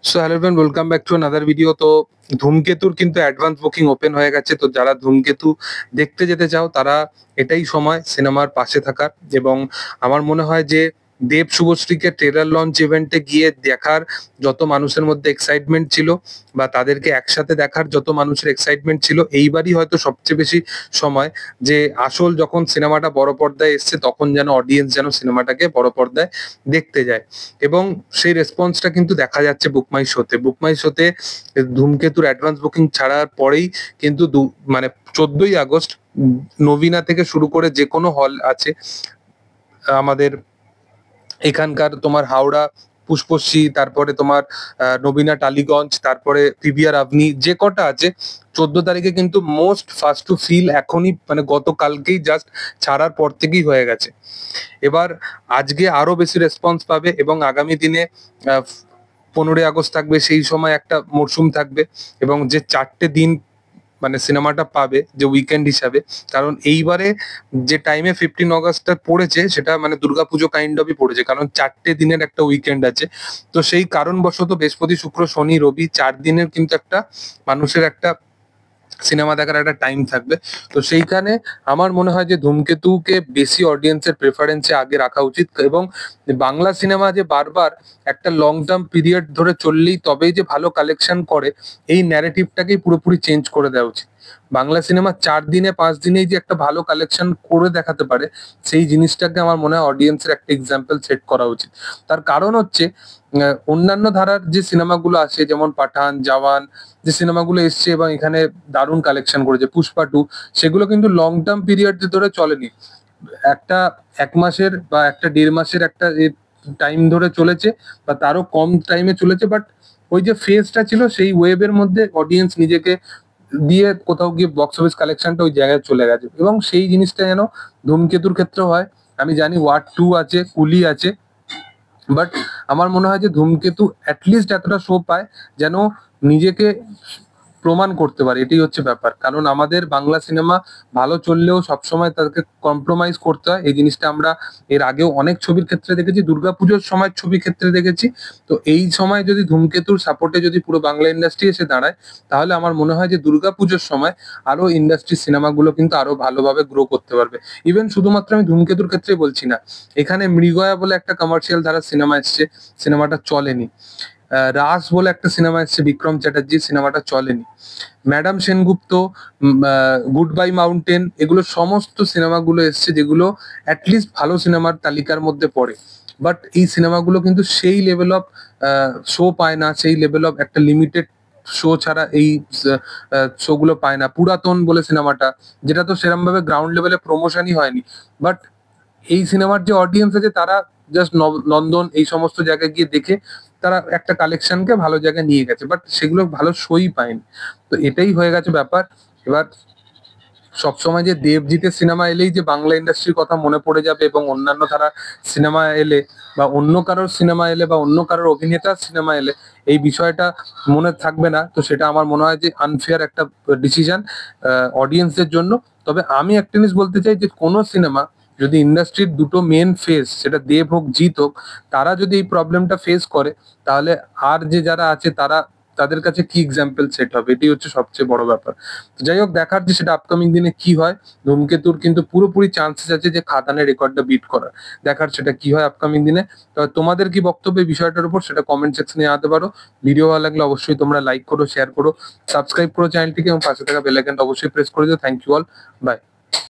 So hello everyone, welcome back to another video. তো ধূমকেতুর কিন্তু advance booking open হয়ে গেছে। তো যারা ধূমকেতু দেখতে যেতে চাও তারা এটাই সময় সিনেমার পাশে থাকার। এবং আমার মনে হয় যে দেব শুভশ্রীকে ট্রেলার লঞ্চ ইভেন্টে গিয়ে দেখার যত মানুষের মধ্যে এক্সাইটমেন্ট ছিল, বা তাদেরকে একসাথে দেখার যত মানুষের এক্সাইটমেন্ট ছিল, এইবারই হয়তো সবচেয়ে বেশি সময় যে আসল যখন সিনেমাটা বড় পর্দায় এসছে তখন যেন অডিয়েন্স যেন সিনেমাটাকে বড় পর্দায় দেখতে যায়। এবং সেই রেসপন্সটা কিন্তু দেখা যাচ্ছে বুকমাই শোতে ধূমকেতুর অ্যাডভান্স বুকিং ছাড়ার পরেই কিন্তু মানে 14ই আগস্ট নবীনা থেকে শুরু করে যে কোনো হল আছে আমাদের এখানকার, তোমার হাওড়া পুষ্পশ্রী, তারপরে তোমার নবীনা টালিগঞ্জ, তারপরে পিভিআর আভনি, যে কটা আছে 14 তারিখে কিন্তু মোস্ট ফার্স্ট টু ফিল এখনই মানে গতকালকেই জাস্ট ছাড়ার পর থেকেই হয়ে গেছে। এবার আজকে আরো বেশি রেসপন্স পাবে এবং আগামী দিনে 15ই আগস্ট থাকবে, সেই সময় একটা মরশুম থাকবে। এবং যে 4টে দিন মানে সিনেমাটা পাবে যে উইকেন্ড হিসাবে, কারণ এইবারে যে টাইমে 15 আগস্টটা পড়েছে সেটা মানে দুর্গাপুজো কাইন্ড অফই পড়েছে, কারণ 4টে দিনের একটা উইকেন্ড আছে। তো সেই কারণবশত বৃহস্পতি শুক্র শনি রবি 4 দিনের কিন্তু একটা মানুষের একটা সিনেমা দেখার একটা টাইম থাকবে। তো সেইখানে আমার মনে হয় যে ধূমকেতুকে বেশি অডিয়েন্সের প্রেফারেন্সে আগে রাখা উচিত। এবং বাংলা সিনেমা যে বারবার একটা লং টার্ম পিরিয়ড ধরে চললেই তবেই যে ভালো কালেকশন করে, এই ন্যারেটিভটাকেই পুরোপুরি চেঞ্জ করে দেওয়া উচিত। বাংলা সিনেমা 4 দিনে 5 দিনেই যে একটা ভালো কালেকশন করে দেখাতে পারে, সেই জিনিসটাকে আমার মনে হয় অডিয়েন্সের একটা এক্সাম্পল সেট করা উচিত। তার কারণ হচ্ছে অন্যান্য ধারার যে সিনেমাগুলো আছে, যেমন পাঠান, জওয়ান, যে সিনেমাগুলো এসছে এবং এখানে দারুণ কালেকশন করেছে, পুষ্পা 2, সেগুলো কিন্তু লং টার্ম পিরিয়ড ধরে চলেনি। একটা 1 মাসের বা একটা 1.5 মাসের একটা টাইম ধরে চলেছে, বা তারও কম টাইমে চলেছে, বাট ওই যে ফেজটা ছিল সেই ওয়েবের মধ্যে অডিয়েন্স নিজেকে দিয়ে কোথাও গিয়ে বক্স অফিস কালেকশনটা ওই জায়গায় চলে গেছে। এবং সেই জিনিসটা যেন ধূমকেতুর ক্ষেত্রে হয়। আমি জানি ওয়ার 2 আছে, কুলি আছে, বাট আমার মনে হয় যে ধূমকেতু অ্যাটলিস্ট এতটা শো পায় যেন নিজেকে প্রমাণ করতে পারে। এটাই হচ্ছে ব্যাপার, কারণ আমাদের বাংলা সিনেমা ভালো চললেও সবসময় তাদেরকে কম্প্রোমাইজ করতে হয়। এই জিনিসটা আমরা এর আগেও অনেক ছবির ক্ষেত্রে দেখেছি, দুর্গাপুজোর সময় ছবির ক্ষেত্রে দেখেছি। তো এই সময় যদি ধূমকেতুর সাপোর্টে যদি পুরো বাংলা ইন্ডাস্ট্রি এসে দাঁড়ায়, তাহলে আমার মনে হয় যে দুর্গাপুজোর সময় আরো ইন্ডাস্ট্রি সিনেমাগুলো কিন্তু আরো ভালোভাবে গ্রো করতে পারবে। ইভেন শুধুমাত্র আমি ধূমকেতুর ক্ষেত্রে বলছি না, এখানে মৃগয়া বলে একটা কমার্শিয়াল ধারা সিনেমা এসছে, সিনেমাটা চলেনি। রাস বলে একটা সিনেমা এসছে বিক্রম চ্যাটার্জি, সিনেমাটা চলেনি। Madam Sengupta, good bye mountain, এগুলো সমস্ত সিনেমাগুলো এসছে যেগুলো অ্যাটলিস্ট ভালো সিনেমার তালিকার মধ্যে পড়ে। বাট এই সিনেমাগুলো কিন্তু সেই লেভেল অফ শো পায় না, সেই লেভেল অফ একটা লিমিটেড শো ছাড়া এই শো গুলো পায় না। পুরাতন বলে সিনেমাটা, যেটা তো সেরকম ভাবে গ্রাউন্ড লেভেলে প্রমোশনই হয়নি, বাট এই সিনেমার যে অডিয়েন্স আছে তারা জাস্ট লন্ডন এই সমস্ত জায়গায় গিয়ে দেখে তারা একটা কালেকশনকে ভালো জায়গায় নিয়ে গেছে, বাট সেগুলো ভালো শোই পায়নি। তো এটাই হয়ে গেছে ব্যাপার। এবার সবসময় যে দেবজিতের সিনেমা এলেই যে বাংলা ইন্ডাস্ট্রির কথা মনে পড়ে যাবে এবং অন্যান্য ধারা সিনেমা এলে বা অন্য কারোর সিনেমা এলে বা অন্য কারোর অভিনেতার সিনেমা এলে এই বিষয়টা মনে থাকবে না, তো সেটা আমার মনে হয় যে আনফেয়ার একটা ডিসিশন অডিয়েন্সদের জন্য। তবে আমি একটা জিনিস বলতে চাই যে কোনো সিনেমা যদি ইন্ডাস্ট্রির দুটো মেন ফেস, সেটা দেব হোক জিৎ হোক, তারা যদি এই প্রবলেমটা ফেস করে, তাহলে আর যে যারা আছে তারা তাদের কাছে কি এক্সাম্পল সেট হবে, এটাই হচ্ছে সবচেয়ে বড় ব্যাপার। তো যাই হোক, দেখার যে সেটা আপকামিং দিনে কি হয়। ধূমকেতুর কিন্তু পুরোপুরি চান্সেস আছে যে খাদানের রেকর্ডটা বিট করার। দেখার সেটা কি হয় আপকামিং দিনে। তো তোমাদের কি বক্তব্য এই বিষয়টার উপর, সেটা কমেন্ট সেকশনে জানাতে পারো। ভিডিও ভালো লাগলে অবশ্যই তোমরা লাইক করো, শেয়ার করো, সাবস্ক্রাইব করো চ্যানেলটিকে এবং পাশে থাকা বেল আইকনটা অবশ্যই প্রেস করে দিও। Thank you all, by.